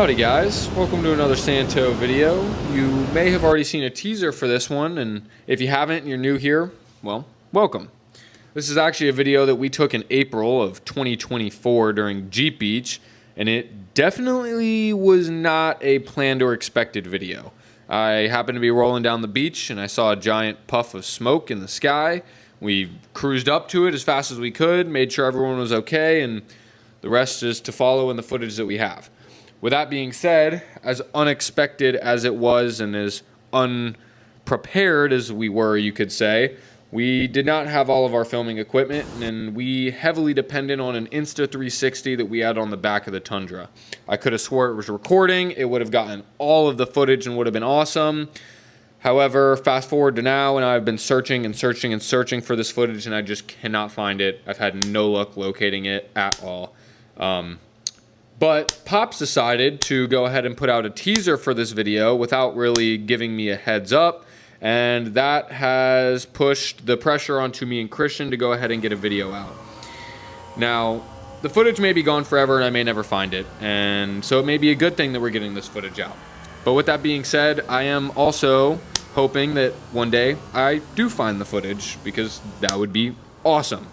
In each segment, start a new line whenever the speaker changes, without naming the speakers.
Howdy guys, welcome to another Santo video. You may have already seen a teaser for this one, and if you haven't and you're new here, well, welcome. This is actually a video that we took in April of 2024 during Jeep Beach, and it definitely was not a planned or expected video. I happened to be rolling down the beach and I saw a giant puff of smoke in the sky. We cruised up to it as fast as we could, made sure everyone was okay, and the rest is to follow in the footage that we have. With that being said, as unexpected as it was and as unprepared as we were, you could say, we did not have all of our filming equipment, and we heavily depended on an Insta360 that we had on the back of the Tundra. I could have swore it was recording, it would have gotten all of the footage and would have been awesome. However, fast forward to now, and I've been searching and searching and searching for this footage, and I just cannot find it. I've had no luck locating it at all. But Pops decided to go ahead and put out a teaser for this video without really giving me a heads up, and that has pushed the pressure onto me and Christian to go ahead and get a video out. Now, the footage may be gone forever and I may never find it, and so it may be a good thing that we're getting this footage out. But with that being said, I am also hoping that one day I do find the footage, because that would be awesome.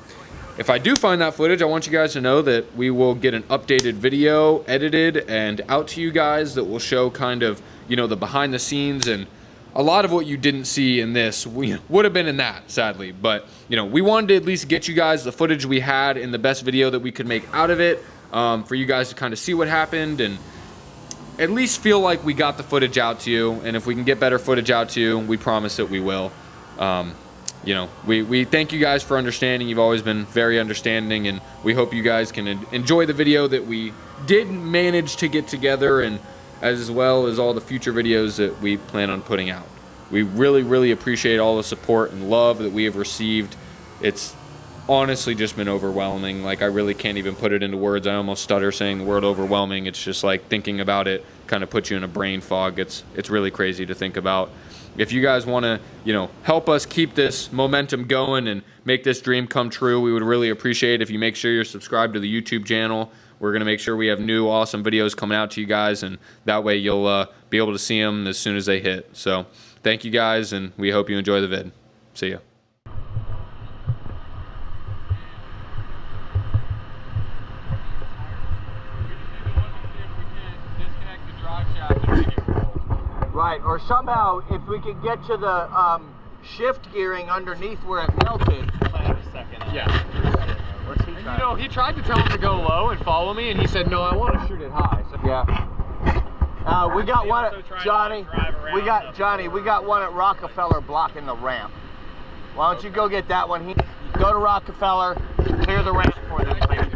If I do find that footage, I want you guys to know that we will get an updated video edited and out to you guys that will show kind of, you know, the behind the scenes, and a lot of what you didn't see in this would have been in that, sadly. But, you know, we wanted to at least get you guys the footage we had in the best video that we could make out of it, for you guys to kind of see what happened and at least feel like we got the footage out to you. And if we can get better footage out to you, we promise that we will. You know, we thank you guys for understanding. You've always been very understanding, and we hope you guys can enjoy the video that we did manage to get together, and as well as all the future videos that we plan on putting out. We really, really appreciate all the support and love that we have received. It's honestly just been overwhelming. Like, I really can't even put it into words. I almost stutter saying the word overwhelming. It's just like thinking about it kind of puts you in a brain fog. It's really crazy to think about. If you guys want to, you know, help us keep this momentum going and make this dream come true, we would really appreciate it if you make sure you're subscribed to the YouTube channel. We're going to make sure we have new awesome videos coming out to you guys, and that way you'll be able to see them as soon as they hit. So thank you guys, and we hope you enjoy the vid. See ya.
Right, or somehow if we could get to the shift gearing underneath where it melted.
Yeah. And, you know, he tried to tell him to go low and follow me, and he said, no, I want to shoot it high. So
yeah. We got one at Johnny. We got one at Rockefeller blocking the ramp. Why don't you go get that one? Go to Rockefeller, clear the ramp for them, please.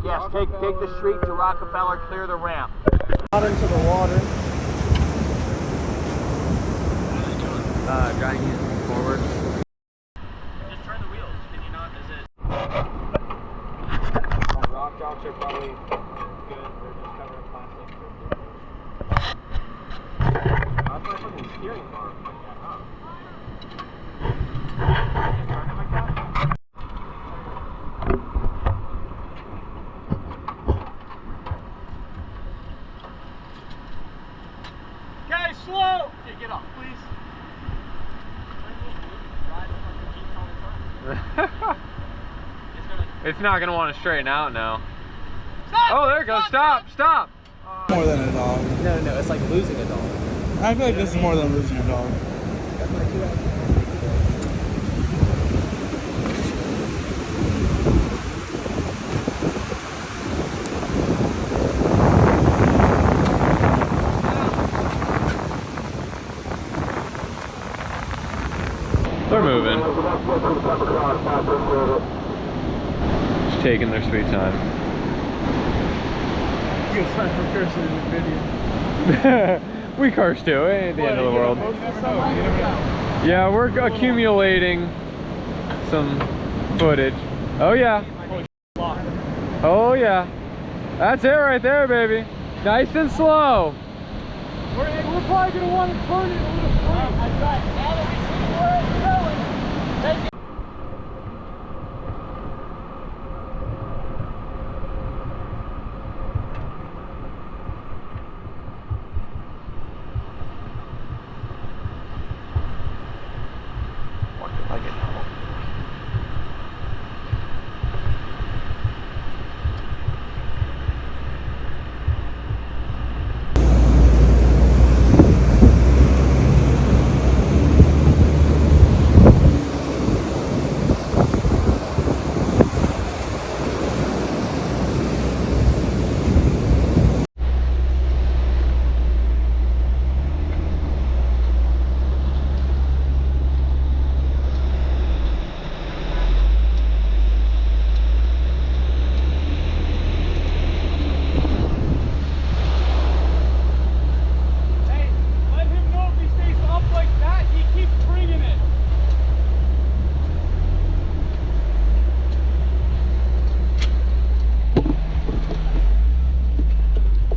Yes, take the street to Rockefeller, clear the ramp.
Out into the water.
Driving it forward.
Just turn the wheels. Can you not? Is it?
Rock jumps are probably good. They're just covered in plastic. I thought fucking steering bar like that, huh? Turn it like that?
Okay, slow! Okay, get off, please.
It's not going to want to straighten out now.
Stop!
Oh, there it goes. Stop! Stop!
More than a dog.
No, it's like losing a dog.
I feel like this is more than losing a dog.
They're moving. Just taking their sweet time.
You can sign for cursing in the video.
We curse too. It ain't the end of the world. Yeah, we're accumulating some footage. Oh yeah. Oh yeah. That's it right there, baby. Nice and slow.
We're probably gonna want to turn it a little further.
That's right. Now that we see where it's going, take it.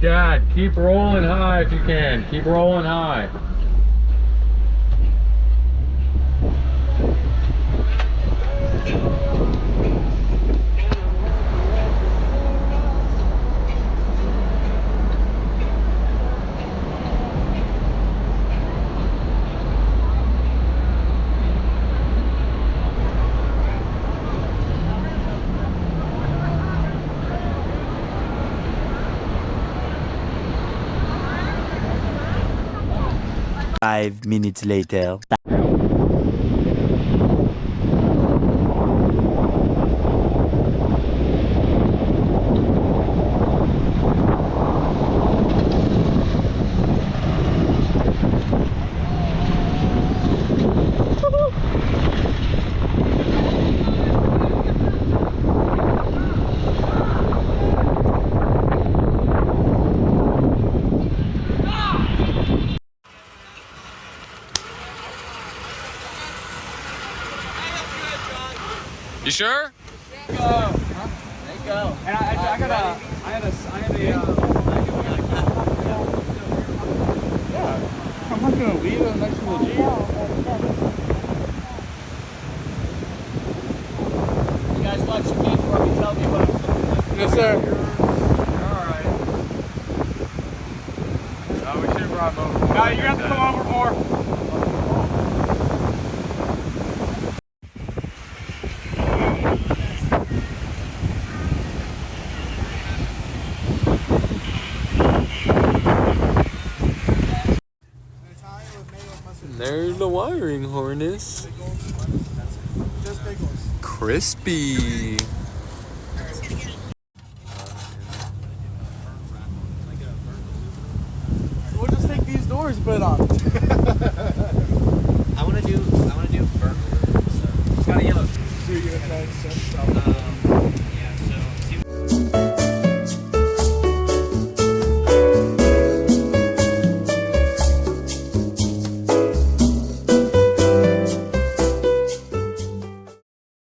Dad, keep rolling high if you can. Keep rolling high.
Five minutes later.
You sure?
There you go.
And I had a yeah. I'm not gonna leave it next to the Jeep.
You guys watch the game for me. Tell me what I'm doing.
Yes, sir.
Alright. Oh, we should have brought him over.
Now you have to come over more.
There's the wiring harness. Crispy.
We'll just take these doors, but on.
I want to do burnt wood, so it's got a yellow.
So you're gonna try to set
Yeah, so see.